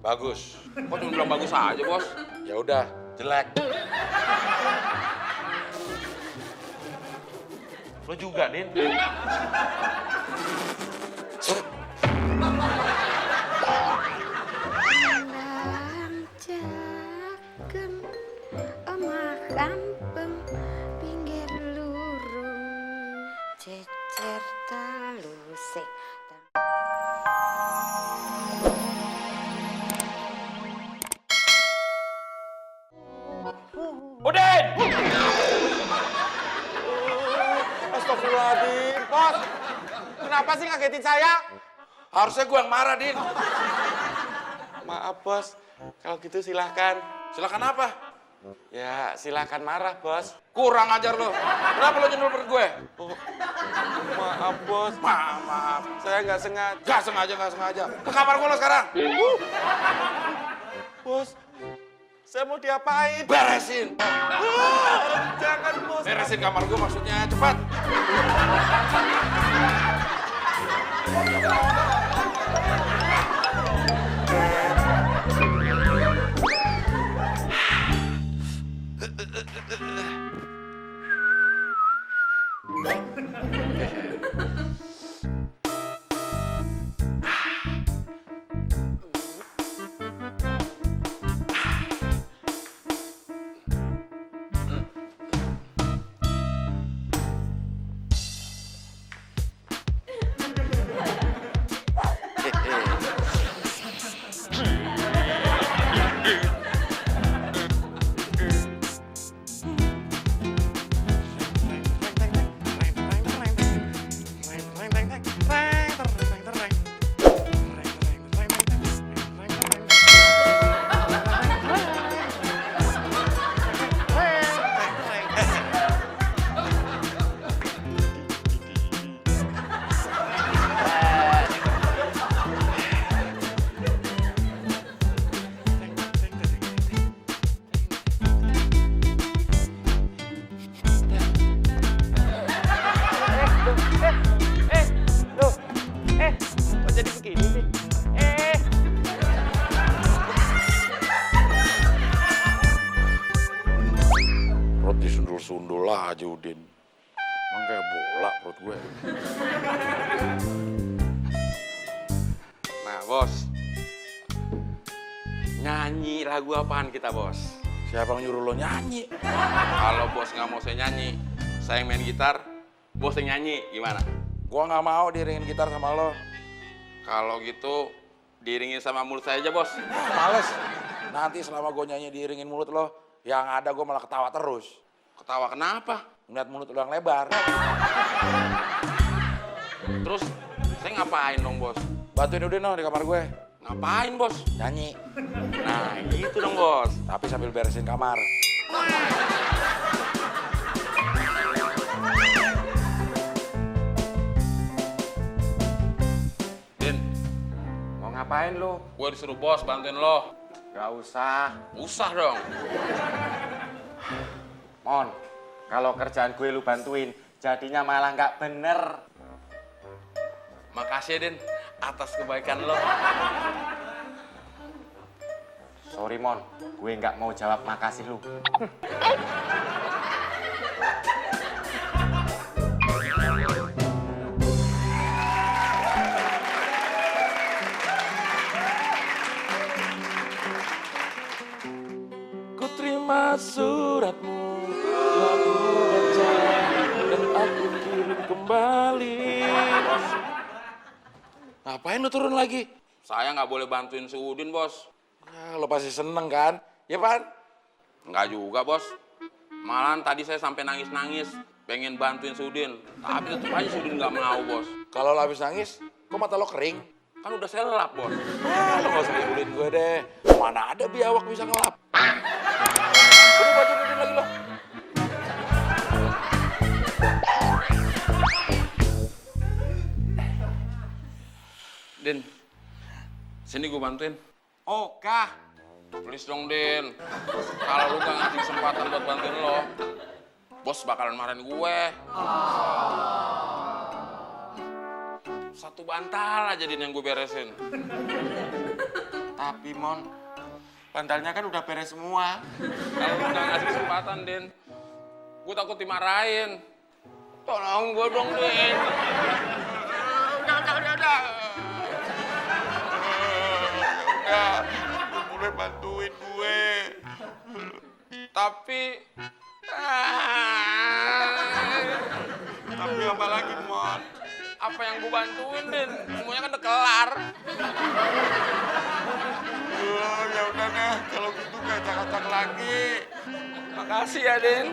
Bagus. Kok cuma bilang bagus aja, Bos? Ya udah, jelek. Lo juga, Din. Nang cagem omah kampung pinggir lurung cecer talusik. Udin! Astagfirullahaladzim, Bos. Kenapa sih ngagetin saya? Harusnya gue yang marah, Din. Maaf, Bos. Kalau gitu silahkan. Silahkan apa? Ya, silahkan marah, Bos. Kurang ajar lo. Kenapa lo nyendul perut gue? Oh, maaf, Bos. Maaf. Saya nggak sengaja. Nggak sengaja. Ke kamar gue lo sekarang. Bos, saya mau diapain? Beresin. Jangan, Bos. Beresin kamar gue maksudnya. Cepat. Kok jadi begini sih? Perut disundul-sundul aja, Udin. Emang kayak bola perut gue. Nah, Bos. Nyanyi lagu apaan kita, Bos? Siapa yang nyuruh lo nyanyi? Kalau Bos nggak mau saya nyanyi, saya yang main gitar, Bos yang nyanyi, gimana? Gua nggak mau diringin gitar sama lo. Kalau gitu, diiringin sama mulut saya aja, Bos. Males. Nanti selama gue nyanyi diiringin mulut lo, yang ada gue malah ketawa terus. Ketawa kenapa? Ngeliat mulut lo yang lebar. Terus, saya ngapain dong, Bos? Bantuin Udin no di kamar gue. Ngapain, Bos? Nyanyi. Nah, gitu dong, Bos. Tapi sambil beresin kamar. Din, Mau ngapain lu? gue disuruh Bos bantuin lo. Gak usah. Usah dong. Mon, kalau kerjaan gue lu bantuin, jadinya malah nggak bener. Makasih ya, Din, atas kebaikan lo. Sorry Mon, gue nggak mau jawab makasih lu. Ku terima suratmu, telah ku baca, dan aku kirim kembali. Ngapain lu turun lagi? Saya nggak boleh bantuin si Udin, Bos. Ya, lo pasti seneng kan? Ya, Pan? Nggak juga, Bos. Malahan tadi saya sampai nangis-nangis, pengen bantuin si Udin. Tapi tetep aja si Udin nggak mau, Bos. Kalau lo habis nangis, kok mata lo kering? Kan udah saya lelap, Bos. Ah, lo gak usah ngibulin gue deh. Mana ada biawak bisa ngelap? Udah bantuin Udin lagi lo. Din, sini gue bantuin. Oka, Please dong, Din. Kalau lu gak ngasih kesempatan buat bantuin lo, Bos bakalan marahin gue. Satu bantal aja, Din, yang gue beresin. Tapi Mon, bantalnya kan udah beres semua. Kalau lu nggak ngasih kesempatan, Din, gue takut dimarahin. Tolong gue dong, Din. Udah. Udah, boleh bantuin gue. Tapi Tapi apa lagi, Mon? apa yang gue bantuin, Din? Semuanya kan udah kelar. Ya udah deh, kalau gitu gak acak-acak lagi. Makasih ya, Din.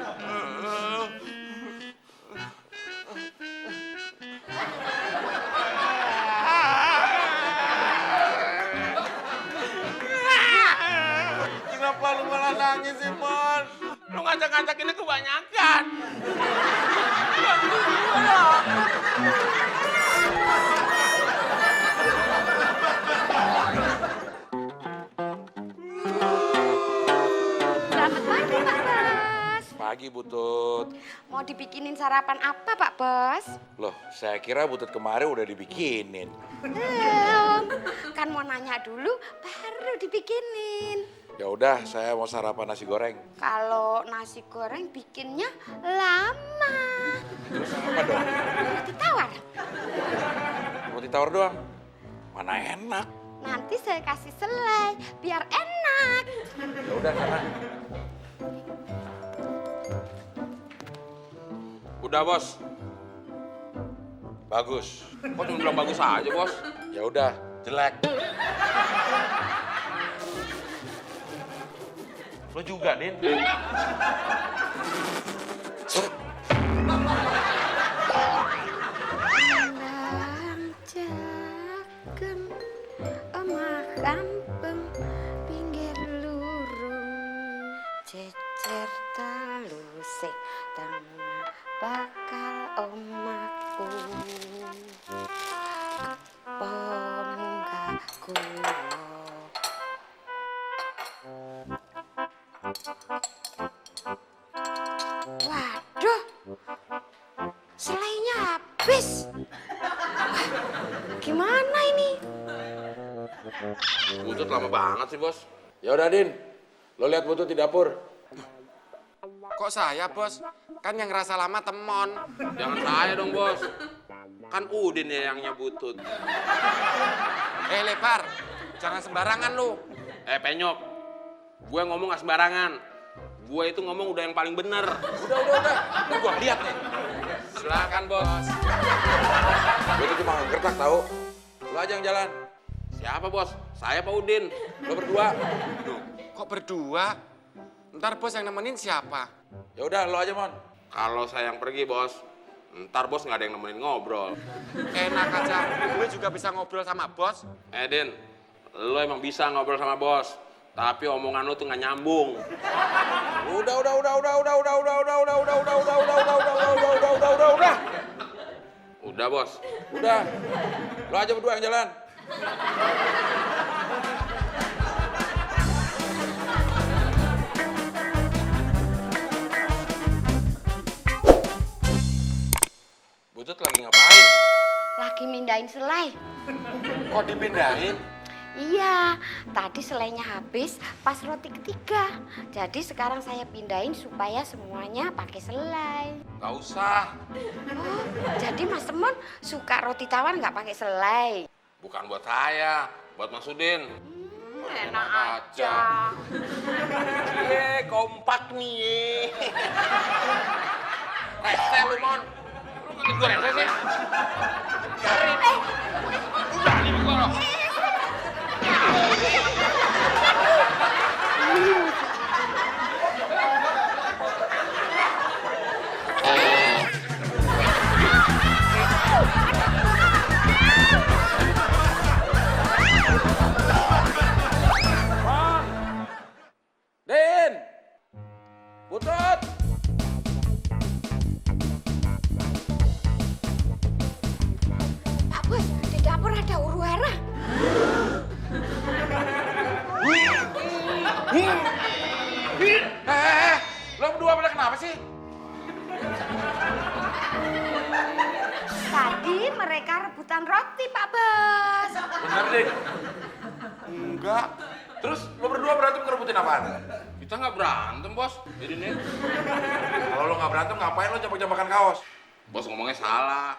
Kenapa lu malah nangis sih, Mon? Lu ngajak-ngajak ini kebanyakan. Selamat pagi, Pak Bos. Pagi, Butut. Mau dibikinin sarapan apa, Pak Bos? Loh, saya kira Butut kemarin udah dibikinin. Belum. Kan mau nanya dulu, baru dibikinin. Ya udah, saya mau sarapan nasi goreng. Kalau nasi goreng bikinnya lama. Terus apa dong? Roti tawar. Roti tawar doang? Mana enak. Nanti saya kasih selai, biar enak. Ya udah, sana. Udah, Bos. Bagus. Kok cuma bilang bagus aja, Bos? Ya udah, jelek. Lo juga, Din. Nang jakem omah kampung pinggir lurung cecer talusik tengah bakal omahku ponggak kulo. Waduh, selainya habis. Wah, gimana ini? Butut lama banget sih, Bos. Ya udah, Din. Lo lihat Butut di dapur. Kok saya, Bos? Kan yang ngerasa lama temon. Jangan saya dong, Bos. Kan Udin ya yang nyebutut. Lebar, jangan sembarangan lu. Penyok. Gue ngomong gak sembarangan. Gue itu ngomong udah yang paling bener. Udah. Ini gua lihat nih. Silakan, Bos. Gue itu cuma ngegertak tahu. Lo aja yang jalan. Siapa, Bos? Saya Pak Udin. Lo berdua. Duh, kok berdua? Ntar bos yang nemenin siapa? Ya udah, lo aja, Mon. Kalau saya yang pergi, Bos, ntar Bos nggak ada yang nemenin ngobrol. Enak aja, gue juga bisa ngobrol sama bos. Din, lo emang bisa ngobrol sama Bos. Tapi omongan lo tuh nggak nyambung. Udah. Udah, Bos. Udah. Lo aja berdua yang jalan. Butut lagi ngapain? Lagi mindahin selai. Kok dipindahin? Iya, tadi selainya habis pas roti ketiga. Jadi sekarang saya pindahin supaya semuanya pakai selai. Gak usah. Oh, jadi Mas Temon suka roti tawar nggak pakai selai? Bukan buat saya, buat Mas Udin. Enak aja. Kompak nih. Rese lu, Mon. Lu ngerti gue rese sih? Udah nih gue loh. Din! Butut! Pak Bos, di dapur ada huru-hara. Lo berdua pada kenapa sih? Tadi mereka rebutan roti, Pak Bos. Bener, Din. Enggak. Terus lo berdua berantem ngerebutin apaan? Kita nggak berantem, Bos. Jadi nih, Kalau lo nggak berantem ngapain lo jambak-jambakan kaos? Bos ngomongnya salah.